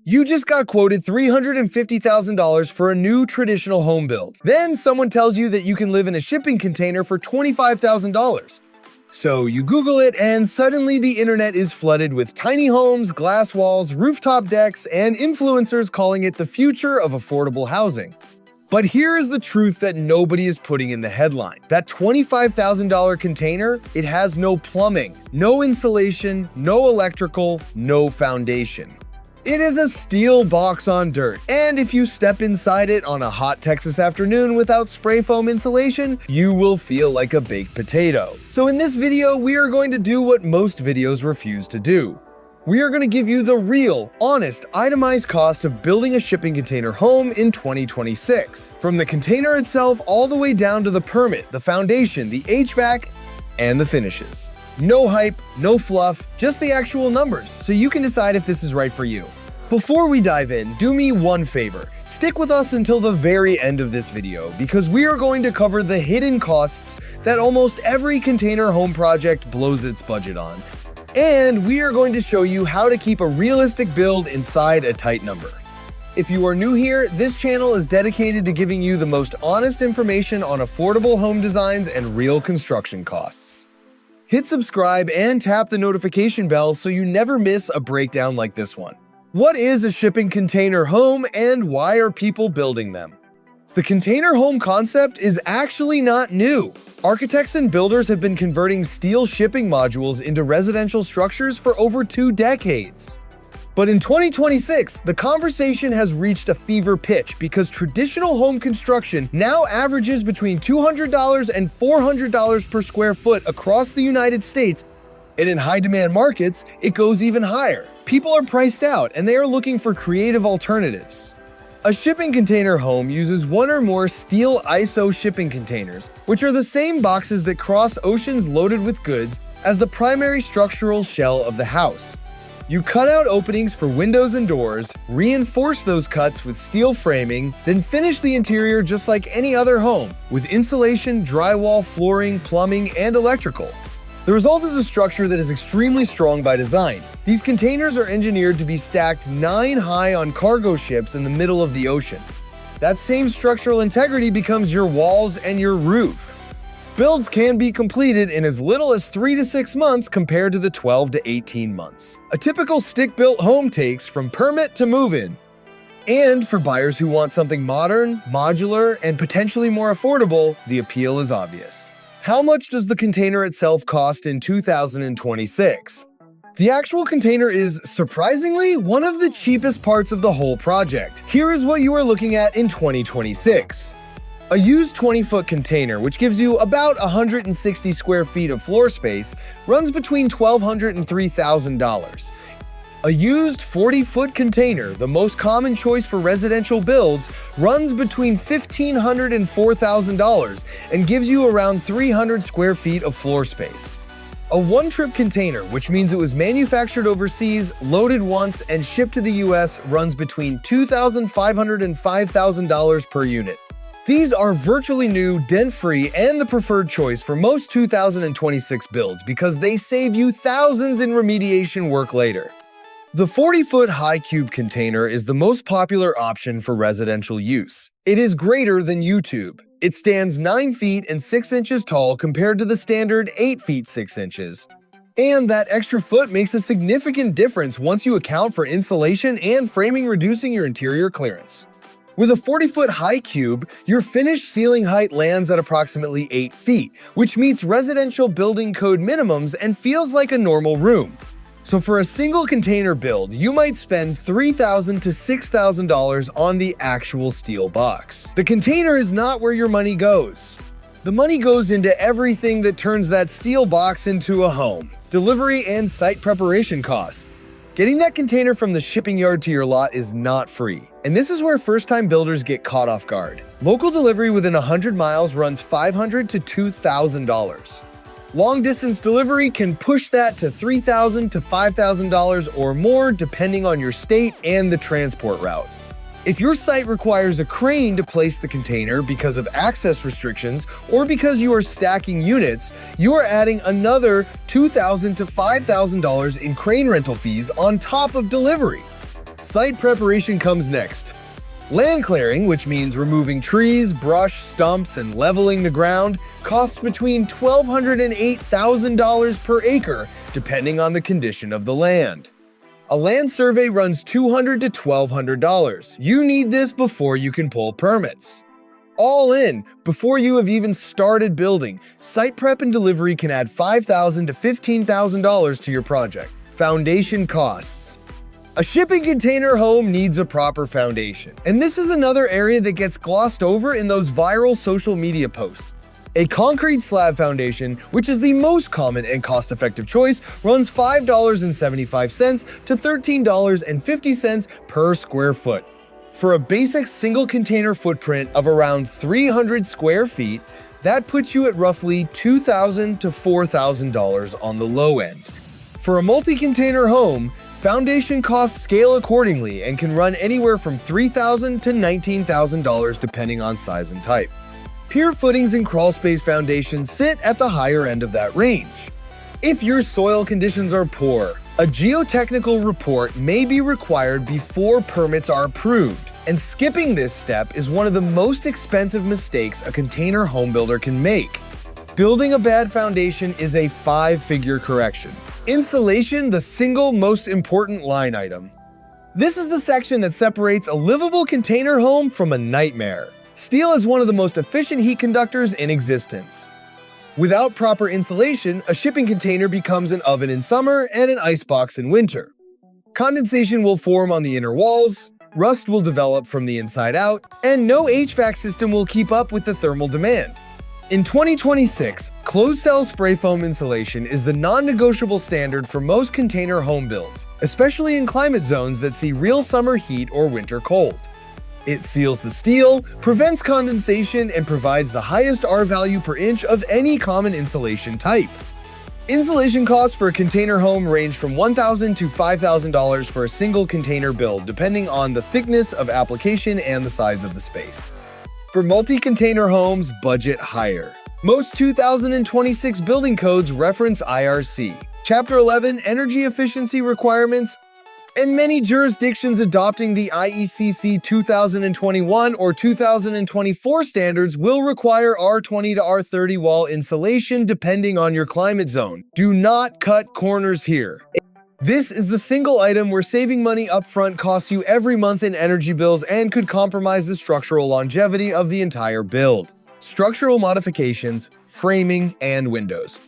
You just got quoted $350,000 for a new traditional home build. Then someone tells you that you can live in a shipping container for $25,000. So you Google it, and suddenly the internet is flooded with tiny homes, glass walls, rooftop decks, and influencers calling it the future of affordable housing. But here is the truth that nobody is putting in the headline. That $25,000 container, it has no plumbing, no insulation, no electrical, no foundation. It is a steel box on dirt, and if you step inside it on a hot Texas afternoon without spray foam insulation, you will feel like a baked potato. So in this video, we are going to do what most videos refuse to do. We are going to give you the real, honest, itemized cost of building a shipping container home in 2026. From the container itself all the way down to the permit, the foundation, the HVAC, and the finishes. No hype, no fluff, just the actual numbers, so you can decide if this is right for you. Before we dive in, do me one favor. Stick with us until the very end of this video, because we are going to cover the hidden costs that almost every container home project blows its budget on. And we are going to show you how to keep a realistic build inside a tight number. If you are new here, this channel is dedicated to giving you the most honest information on affordable home designs and real construction costs. Hit subscribe and tap the notification bell so you never miss a breakdown like this one. What is a shipping container home and why are people building them? The container home concept is actually not new. Architects and builders have been converting steel shipping modules into residential structures for over 2 decades. But in 2026, the conversation has reached a fever pitch because traditional home construction now averages between $200 and $400 per square foot across the United States, and in high-demand markets, it goes even higher. People are priced out, and they are looking for creative alternatives. A shipping container home uses one or more steel ISO shipping containers, which are the same boxes that cross oceans loaded with goods as the primary structural shell of the house. You cut out openings for windows and doors, reinforce those cuts with steel framing, then finish the interior just like any other home, with insulation, drywall, flooring, plumbing, and electrical. The result is a structure that is extremely strong by design. These containers are engineered to be stacked 9 high on cargo ships in the middle of the ocean. That same structural integrity becomes your walls and your roof. Builds can be completed in as little as 3 to 6 months compared to the 12 to 18 months. A typical stick-built home takes from permit to move-in. And for buyers who want something modern, modular, and potentially more affordable, the appeal is obvious. How much does the container itself cost in 2026? The actual container is, surprisingly, one of the cheapest parts of the whole project. Here is what you are looking at in 2026. A used 20-foot container, which gives you about 160 square feet of floor space, runs between $1,200 and $3,000. A used 40-foot container, the most common choice for residential builds, runs between $1,500 and $4,000 and gives you around 300 square feet of floor space. A one-trip container, which means it was manufactured overseas, loaded once, and shipped to the US, runs between $2,500 and $5,000 per unit. These are virtually new, dent-free, and the preferred choice for most 2026 builds because they save you thousands in remediation work later. The 40-foot high cube container is the most popular option for residential use. It is greater than YouTube. It stands 9 feet and 6 inches tall compared to the standard 8 feet 6 inches. And that extra foot makes a significant difference once you account for insulation and framing, reducing your interior clearance. With a 40-foot high cube, your finished ceiling height lands at approximately 8 feet, which meets residential building code minimums and feels like a normal room. So for a single container build, you might spend $3,000 to $6,000 on the actual steel box. The container is not where your money goes. The money goes into everything that turns that steel box into a home: delivery and site preparation costs. Getting that container from the shipping yard to your lot is not free. And this is where first-time builders get caught off guard. Local delivery within 100 miles runs $500 to $2,000. Long-distance delivery can push that to $3,000 to $5,000 or more depending on your state and the transport route. If your site requires a crane to place the container because of access restrictions or because you are stacking units, you are adding another $2,000 to $5,000 in crane rental fees on top of delivery. Site preparation comes next. Land clearing, which means removing trees, brush, stumps, and leveling the ground, costs between $1,200 and $8,000 per acre, depending on the condition of the land. A land survey runs $200 to $1,200. You need this before you can pull permits. All in, before you have even started building, site prep and delivery can add $5,000 to $15,000 to your project. Foundation costs. A shipping container home needs a proper foundation, and this is another area that gets glossed over in those viral social media posts. A concrete slab foundation, which is the most common and cost-effective choice, runs $5.75 to $13.50 per square foot. For a basic single container footprint of around 300 square feet, that puts you at roughly $2,000 to $4,000 on the low end. For a multi-container home, foundation costs scale accordingly and can run anywhere from $3,000 to $19,000 depending on size and type. Pier footings and crawlspace foundations sit at the higher end of that range. If your soil conditions are poor, a geotechnical report may be required before permits are approved, and skipping this step is one of the most expensive mistakes a container home builder can make. Building a bad foundation is a 5-figure correction. Insulation, the single most important line item. This is the section that separates a livable container home from a nightmare. Steel is one of the most efficient heat conductors in existence. Without proper insulation, a shipping container becomes an oven in summer and an icebox in winter. Condensation will form on the inner walls, rust will develop from the inside out, and no HVAC system will keep up with the thermal demand. In 2026, closed-cell spray foam insulation is the non-negotiable standard for most container home builds, especially in climate zones that see real summer heat or winter cold. It seals the steel, prevents condensation, and provides the highest R value per inch of any common insulation type. Insulation costs for a container home range from $1,000 to $5,000 for a single container build, depending on the thickness of application and the size of the space. For multi-container homes, budget higher. Most 2026 building codes reference IRC, Chapter 11 Energy Efficiency Requirements, and many jurisdictions adopting the IECC 2021 or 2024 standards will require R20 to R30 wall insulation depending on your climate zone. Do not cut corners here. This is the single item where saving money upfront costs you every month in energy bills and could compromise the structural longevity of the entire build. Structural modifications, framing, and windows.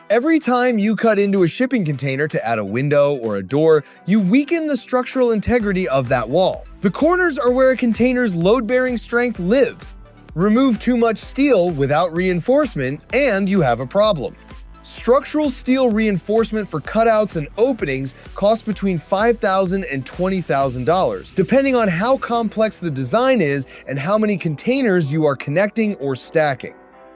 Every time you cut into a shipping container to add a window or a door, you weaken the structural integrity of that wall. The corners are where a container's load-bearing strength lives. Remove too much steel without reinforcement, and you have a problem. Structural steel reinforcement for cutouts and openings costs between $5,000 and $20,000, depending on how complex the design is and how many containers you are connecting or stacking.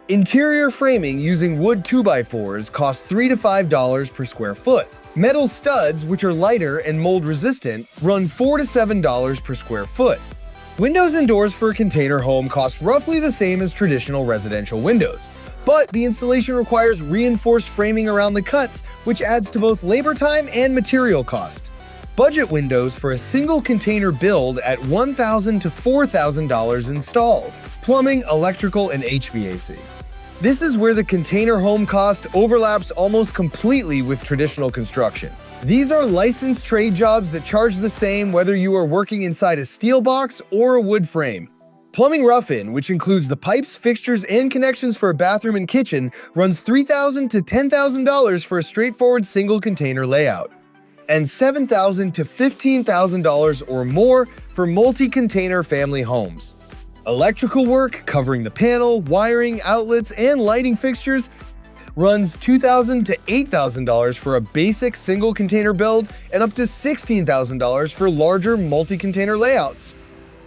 Interior framing using wood 2x4s costs $3 to $5 per square foot. Metal studs, which are lighter and mold resistant, run $4 to $7 per square foot. Windows and doors for a container home cost roughly the same as traditional residential windows, but the installation requires reinforced framing around the cuts, which adds to both labor time and material cost. Budget windows for a single container build at $1,000 to $4,000 installed. Plumbing, electrical, and HVAC. This is where the container home cost overlaps almost completely with traditional construction. These are licensed trade jobs that charge the same whether you are working inside a steel box or a wood frame. Plumbing rough-in, which includes the pipes, fixtures, and connections for a bathroom and kitchen, runs $3,000 to $10,000 for a straightforward single container layout, and $7,000 to $15,000 or more for multi-container family homes. Electrical work, covering the panel, wiring, outlets, and lighting fixtures, runs $2,000 to $8,000 for a basic single container build and up to $16,000 for larger multi-container layouts.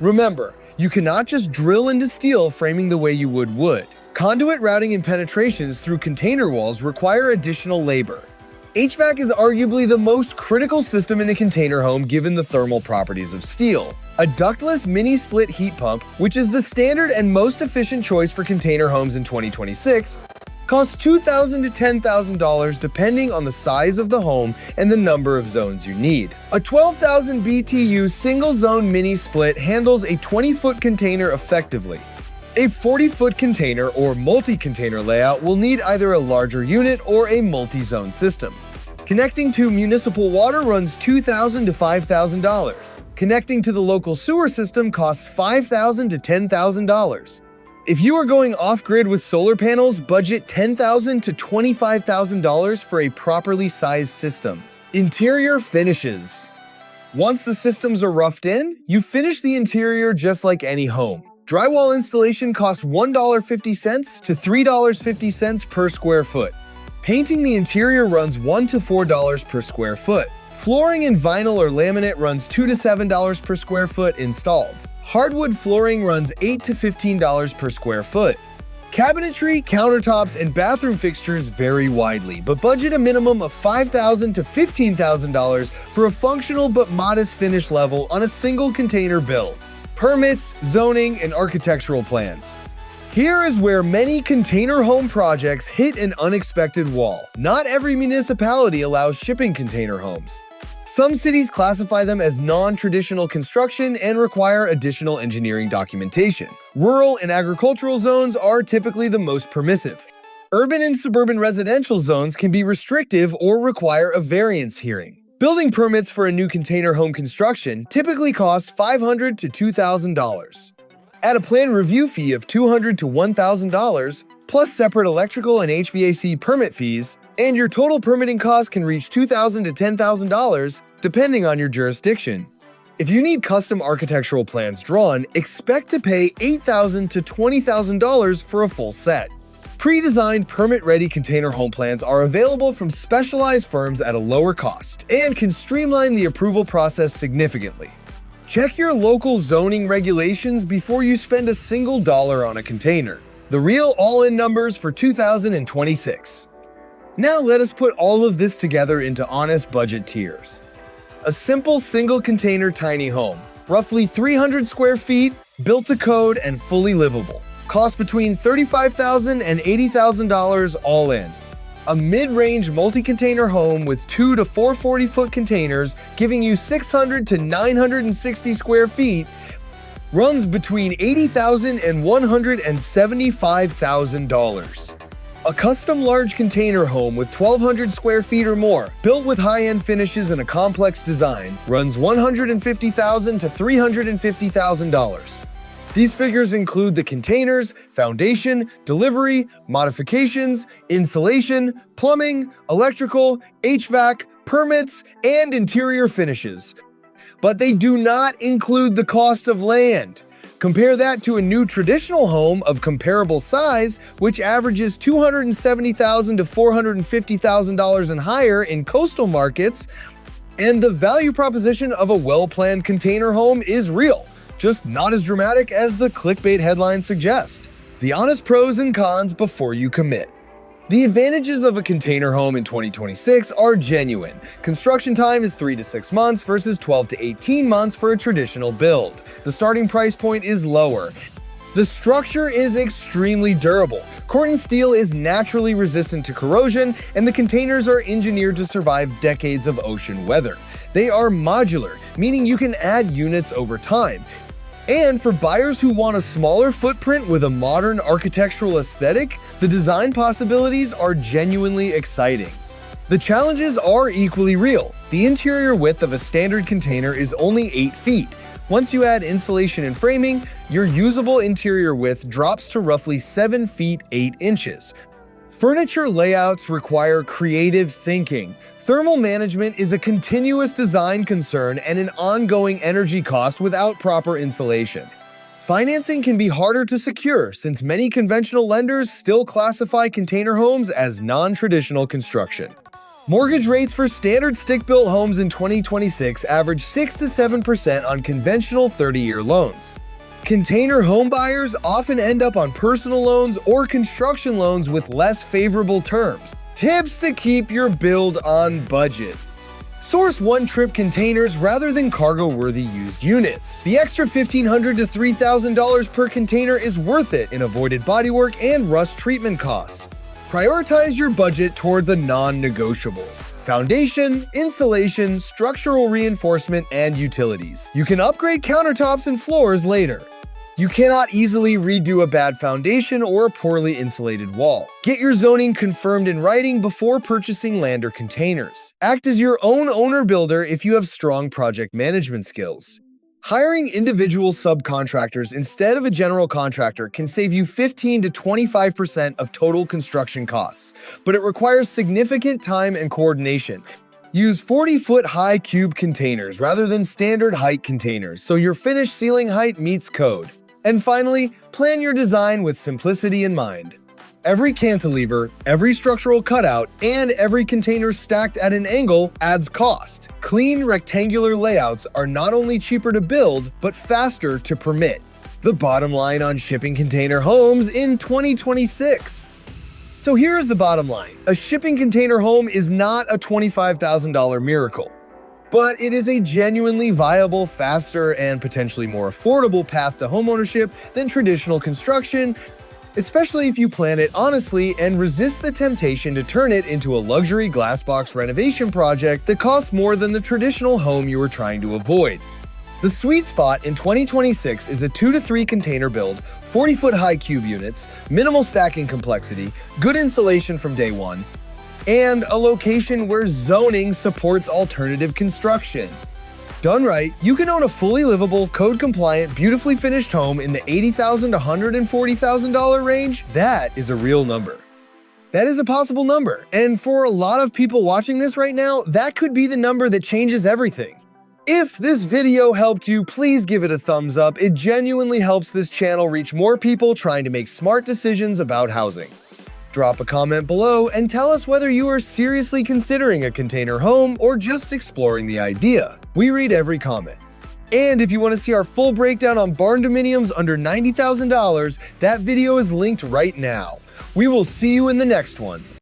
Remember, you cannot just drill into steel framing the way you would wood. Conduit routing and penetrations through container walls require additional labor. HVAC is arguably the most critical system in a container home given the thermal properties of steel. A ductless mini-split heat pump, which is the standard and most efficient choice for container homes in 2026, Costs $2,000 to $10,000 depending on the size of the home and the number of zones you need. A 12,000 BTU single-zone mini-split handles a 20-foot container effectively. A 40-foot container or multi-container layout will need either a larger unit or a multi-zone system. Connecting to municipal water runs $2,000 to $5,000. Connecting to the local sewer system costs $5,000 to $10,000. If you are going off-grid with solar panels, budget $10,000 to $25,000 for a properly sized system. Interior finishes. Once the systems are roughed in, you finish the interior just like any home. Drywall installation costs $1.50 to $3.50 per square foot. Painting the interior runs $1 to $4 per square foot. Flooring in vinyl or laminate runs $2 to $7 per square foot installed. Hardwood flooring runs $8 to $15 per square foot. Cabinetry, countertops, and bathroom fixtures vary widely, but budget a minimum of $5,000 to $15,000 for a functional but modest finish level on a single container build. Permits, zoning, and architectural plans. Here is where many container home projects hit an unexpected wall. Not every municipality allows shipping container homes. Some cities classify them as non-traditional construction and require additional engineering documentation. Rural and agricultural zones are typically the most permissive. Urban and suburban residential zones can be restrictive or require a variance hearing. Building permits for a new container home construction typically cost $500 to $2,000. Add a plan review fee of $200 to $1,000, plus separate electrical and HVAC permit fees, and your total permitting cost can reach $2,000 to $10,000, depending on your jurisdiction. If you need custom architectural plans drawn, expect to pay $8,000 to $20,000 for a full set. Pre-designed, permit-ready container home plans are available from specialized firms at a lower cost and can streamline the approval process significantly. Check your local zoning regulations before you spend a single dollar on a container. The real all-in numbers for 2026. Now let us put all of this together into honest budget tiers. A simple single-container tiny home, roughly 300 square feet, built to code and fully livable. Cost between $35,000 and $80,000 all in. A mid-range multi-container home with 2 to 440-foot containers giving you 600 to 960 square feet runs between $80,000 and $175,000. A custom large container home with 1,200 square feet or more, built with high-end finishes and a complex design, runs $150,000 to $350,000. These figures include the containers, foundation, delivery, modifications, insulation, plumbing, electrical, HVAC, permits, and interior finishes. But they do not include the cost of land. Compare that to a new traditional home of comparable size, which averages $270,000 to $450,000 and higher in coastal markets, and the value proposition of a well-planned container home is real. Just not as dramatic as the clickbait headlines suggest. The honest pros and cons before you commit. The advantages of a container home in 2026 are genuine. Construction time is 3 to 6 months versus 12 to 18 months for a traditional build. The starting price point is lower. The structure is extremely durable. Corten steel is naturally resistant to corrosion, and the containers are engineered to survive decades of ocean weather. They are modular, meaning you can add units over time. And for buyers who want a smaller footprint with a modern architectural aesthetic, the design possibilities are genuinely exciting. The challenges are equally real. The interior width of a standard container is only 8 feet. Once you add insulation and framing, your usable interior width drops to roughly 7 feet 8 inches. Furniture layouts require creative thinking. Thermal management is a continuous design concern and an ongoing energy cost without proper insulation. Financing can be harder to secure since many conventional lenders still classify container homes as non-traditional construction. Mortgage rates for standard stick-built homes in 2026 average 6 to 7% on conventional 30-year loans. Container home buyers often end up on personal loans or construction loans with less favorable terms. Tips to keep your build on budget. Source one-trip containers rather than cargo-worthy used units. The extra $1,500 to $3,000 per container is worth it in avoided bodywork and rust treatment costs. Prioritize your budget toward the non-negotiables: foundation, insulation, structural reinforcement, and utilities. You can upgrade countertops and floors later. You cannot easily redo a bad foundation or a poorly insulated wall. Get your zoning confirmed in writing before purchasing land or containers. Act as your own owner-builder if you have strong project management skills. Hiring individual subcontractors instead of a general contractor can save you 15 to 25% of total construction costs, but it requires significant time and coordination. Use 40-foot high cube containers rather than standard height containers so your finished ceiling height meets code. And finally, plan your design with simplicity in mind. Every cantilever, every structural cutout, and every container stacked at an angle adds cost. Clean, rectangular layouts are not only cheaper to build, but faster to permit. The bottom line on shipping container homes in 2026. So here's the bottom line. A shipping container home is not a $25,000 miracle, but it is a genuinely viable, faster, and potentially more affordable path to homeownership than traditional construction, especially if you plan it honestly and resist the temptation to turn it into a luxury glassbox renovation project that costs more than the traditional home you were trying to avoid. The sweet spot in 2026 is a 2 to 3 container build, 40-foot high cube units, minimal stacking complexity, good insulation from day one, and a location where zoning supports alternative construction. Done right, you can own a fully livable, code-compliant, beautifully finished home in the $80,000 to $140,000 range. That is a real number. That is a possible number, and for a lot of people watching this right now, that could be the number that changes everything. If this video helped you, please give it a thumbs up. It genuinely helps this channel reach more people trying to make smart decisions about housing. Drop a comment below and tell us whether you are seriously considering a container home or just exploring the idea. We read every comment. And if you want to see our full breakdown on barn dominiums under $90,000, that video is linked right now. We will see you in the next one.